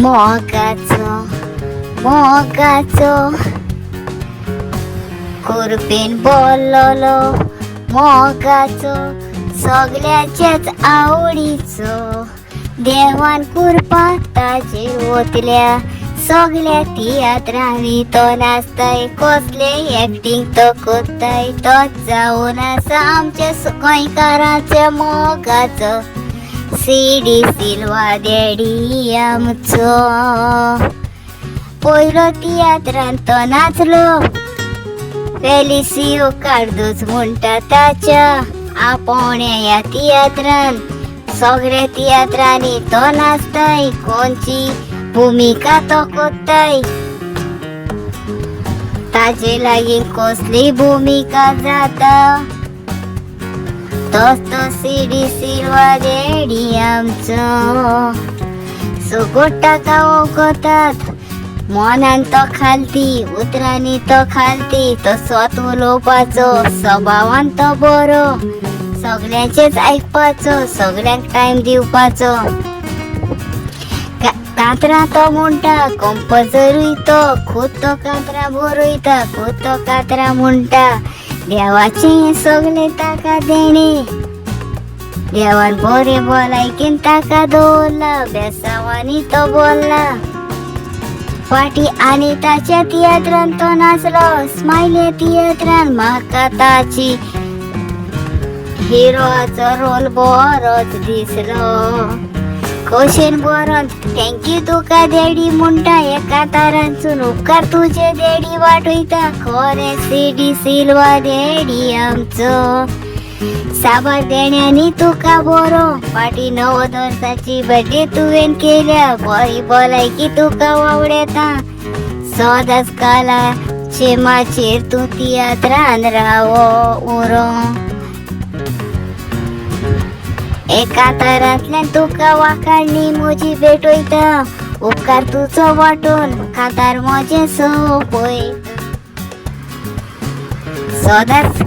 मोगाचो मोगाचो कुरपेन बोललो मोगाचो सगल्याचेच आवडीचो देवान कुरपा ताचेर ओतल्या सगल्या तियात्रांनी तो नाचताय कसले एक्टिंग तो कोत्ताय तोच जावन आसा आमचे गोंयकारांचे मोगाचो सीडी सिल्वा देडी आमचो पयलो तियात्रान तो नाचलो फेलिसियो कार्दोज म्हणटा ताच्या आपोवण्या ह्या तियात्रान सगळ्या तियात्रांनी तो नाचताय कोणची भूमिका तो कोत्ताय ताचे लागीं कसली भूमिका जाता तोच तो सीडी सिल्वा देडी आमचो सुगोट ताका वळखतात मनान तो खालती उतरांनी तो खालती तो स्वत उलोवपाचो स्वभावान तो बरो सगळ्यांचेच आयकपाचो सगळ्यांक टायम दिवपाचो कांतरां तो म्हणटा कंपोजरूय तो खूद तो कांतरां बरयता खूद तो कांतरां म्हणटा देवाचें सगळें ताका देणे देवान बरे भलायकेन ताका दवरला बेसांवांनी तो बोल्ला फाटी आनी ताच्या तियात्रान तो नाचलो स्माइले तियात्रान म्हाका ताची हिरोचो रोल बरोच दिसलो कशेन बरो थँक्यू तुका देडी म्हणटा एका तारांसून उपकार तुजे देडी वाटयता खरें सीडी सिल्वा देडी आमचो साबार देण्यांनी तुका बरो फाटी 90 वर्साची बर्थडे तुवें केल्या बरी भलायकी तुका वावडेता सदांच कालाचे माचेर तूं तियात्रान रावो उरो एका तारांतल्यान तुका वाखाणणी म्हजी भेटयता उपकार तुजो वाटून कांतार म्हजें सोपय सदांच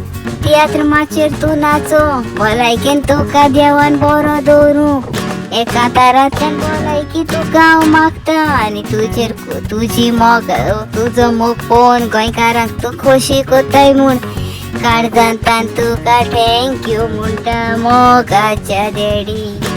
तियात्र माचेर तूं नाचो भलायकेन तुका देवान बरो दवरूं एका तारांतल्यान भलायकी तुका हांव मागता आनी तुजेर तुजी तुजो मोग पळोवन गोंयकारांक तूं खोशी कोत्ताय म्हूण काळजांतल्यान तुका थँक्यू म्हणटा मोगाच्या देडी